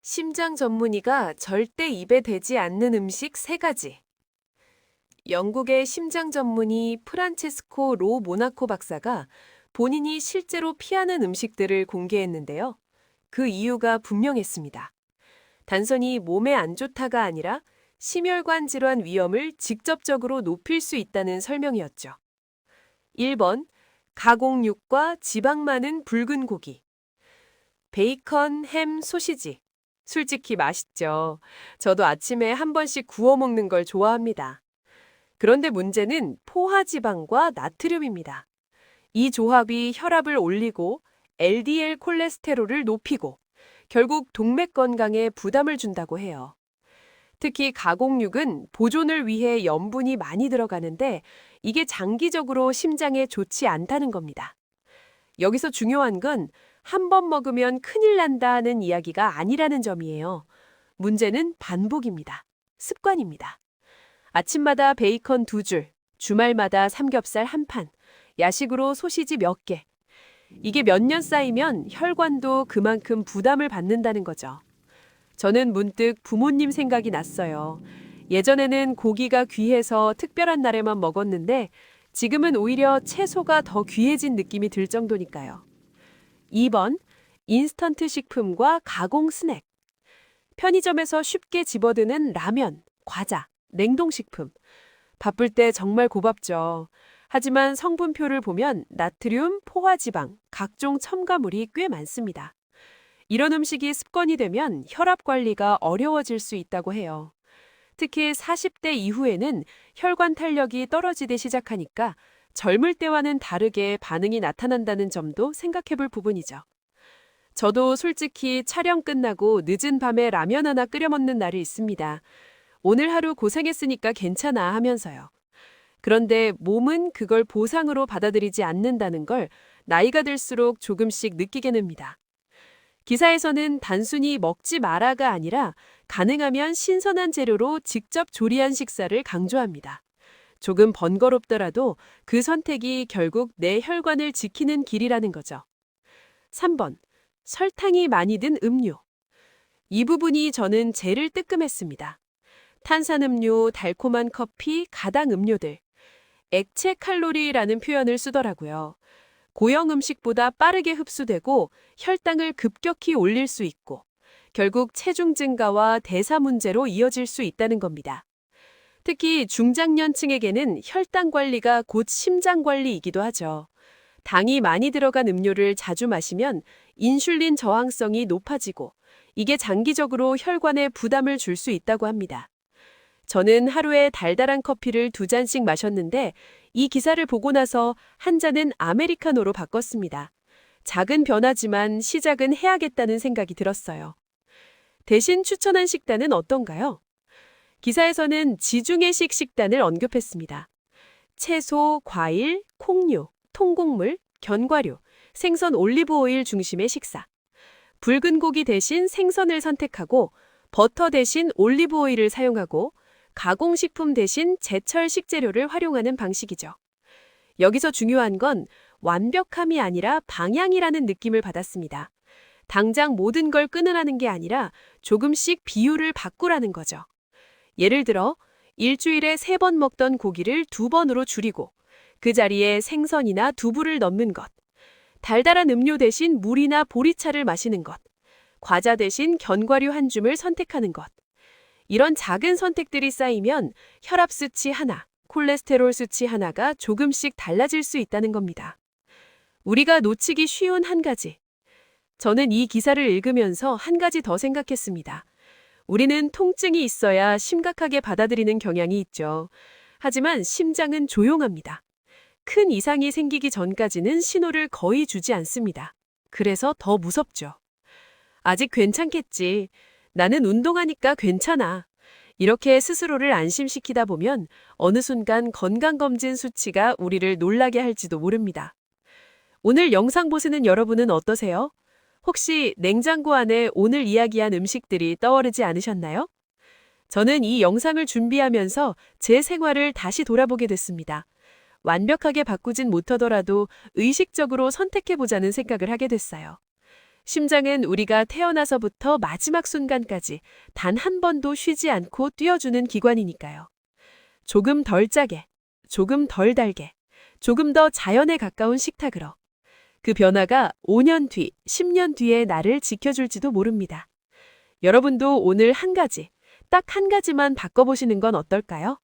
심장 전문의가 절대 입에 대지 않는 음식 3가지. 영국의 심장 전문의 프란체스코 로 모나코 박사가 본인이 실제로 피하는 음식들을 공개했는데요. 그 이유가 분명했습니다. 단순히 몸에 안 좋다가 아니라 심혈관 질환 위험을 직접적으로 높일 수 있다는 설명이었죠. 1번, 가공육과 지방 많은 붉은 고기. 베이컨, 햄, 소시지. 솔직히 맛있죠. 저도 아침에 한 번씩 구워 먹는 걸 좋아합니다. 그런데 문제는 포화지방과 나트륨입니다. 이 조합이 혈압을 올리고 LDL 콜레스테롤을 높이고 결국 동맥 건강에 부담을 준다고 해요. 특히 가공육은 보존을 위해 염분이 많이 들어가는데 이게 장기적으로 심장에 좋지 않다는 겁니다. 여기서 중요한 건 한 번 먹으면 큰일 난다는 이야기가 아니라는 점이에요. 문제는 반복입니다. 습관입니다. 아침마다 베이컨 2줄, 주말마다 삼겹살 1판, 야식으로 소시지 몇 개. 이게 몇 년 쌓이면 혈관도 그만큼 부담을 받는다는 거죠. 저는 문득 부모님 생각이 났어요. 예전에는 고기가 귀해서 특별한 날에만 먹었는데 지금은 오히려 채소가 더 귀해진 느낌이 들 정도니까요. 2번, 인스턴트 식품과 가공 스낵. 편의점에서 쉽게 집어드는 라면, 과자, 냉동식품. 바쁠 때 정말 고맙죠. 하지만 성분표를 보면 나트륨, 포화지방, 각종 첨가물이 꽤 많습니다. 이런 음식이 습관이 되면 혈압 관리가 어려워질 수 있다고 해요. 특히 40대 이후에는 혈관 탄력이 떨어지기 시작하니까 젊을 때와는 다르게 반응이 나타난다는 점도 생각해 볼 부분이죠. 저도 솔직히 촬영 끝나고 늦은 밤에 라면 하나 끓여 먹는 날이 있습니다. 오늘 하루 고생했으니까 괜찮아 하면서요. 그런데 몸은 그걸 보상으로 받아들이지 않는다는 걸 나이가 들수록 조금씩 느끼게 됩니다. 기사에서는 단순히 먹지 마라가 아니라 가능하면 신선한 재료로 직접 조리한 식사를 강조합니다. 조금 번거롭더라도 그 선택이 결국 내 혈관을 지키는 길이라는 거죠. 3번, 설탕이 많이 든 음료. 이 부분이 저는 제일 뜨끔했습니다. 탄산음료, 달콤한 커피, 가당 음료들. 액체 칼로리라는 표현을 쓰더라고요. 고형 음식보다 빠르게 흡수되고 혈당을 급격히 올릴 수 있고 결국 체중 증가와 대사 문제로 이어질 수 있다는 겁니다. 특히 중장년층에게는 혈당 관리가 곧 심장 관리이기도 하죠. 당이 많이 들어간 음료를 자주 마시면 인슐린 저항성이 높아지고 이게 장기적으로 혈관에 부담을 줄 수 있다고 합니다. 저는 하루에 달달한 커피를 2잔씩 마셨는데 이 기사를 보고 나서 한 잔은 아메리카노로 바꿨습니다. 작은 변화지만 시작은 해야겠다는 생각이 들었어요. 대신 추천한 식단은 어떤가요? 기사에서는 지중해식 식단을 언급했습니다. 채소, 과일, 콩류, 통곡물, 견과류, 생선 올리브 오일 중심의 식사. 붉은 고기 대신 생선을 선택하고 버터 대신 올리브 오일을 사용하고 가공식품 대신 제철 식재료를 활용하는 방식이죠. 여기서 중요한 건 완벽함이 아니라 방향이라는 느낌을 받았습니다. 당장 모든 걸 끊으라는 게 아니라 조금씩 비율을 바꾸라는 거죠. 예를 들어 일주일에 3번 먹던 고기를 2번으로 줄이고 그 자리에 생선이나 두부를 넣는 것, 달달한 음료 대신 물이나 보리차를 마시는 것, 과자 대신 견과류 한 줌을 선택하는 것. 이런 작은 선택들이 쌓이면 혈압 수치 하나, 콜레스테롤 수치 하나가 조금씩 달라질 수 있다는 겁니다. 우리가 놓치기 쉬운 한 가지. 저는 이 기사를 읽으면서 한 가지 더 생각했습니다. 우리는 통증이 있어야 심각하게 받아들이는 경향이 있죠. 하지만 심장은 조용합니다. 큰 이상이 생기기 전까지는 신호를 거의 주지 않습니다. 그래서 더 무섭죠. 아직 괜찮겠지. 나는 운동하니까 괜찮아. 이렇게 스스로를 안심시키다 보면 어느 순간 건강검진 수치가 우리를 놀라게 할지도 모릅니다. 오늘 영상 보시는 여러분은 어떠세요? 혹시 냉장고 안에 오늘 이야기한 음식들이 떠오르지 않으셨나요? 저는 이 영상을 준비하면서 제 생활을 다시 돌아보게 됐습니다. 완벽하게 바꾸진 못하더라도 의식적으로 선택해보자는 생각을 하게 됐어요. 심장은 우리가 태어나서부터 마지막 순간까지 단 한 번도 쉬지 않고 뛰어주는 기관이니까요. 조금 덜 짜게, 조금 덜 달게, 조금 더 자연에 가까운 식탁으로. 그 변화가 5년 뒤, 10년 뒤에 나를 지켜줄지도 모릅니다. 여러분도 오늘 한 가지, 딱 한 가지만 바꿔보시는 건 어떨까요?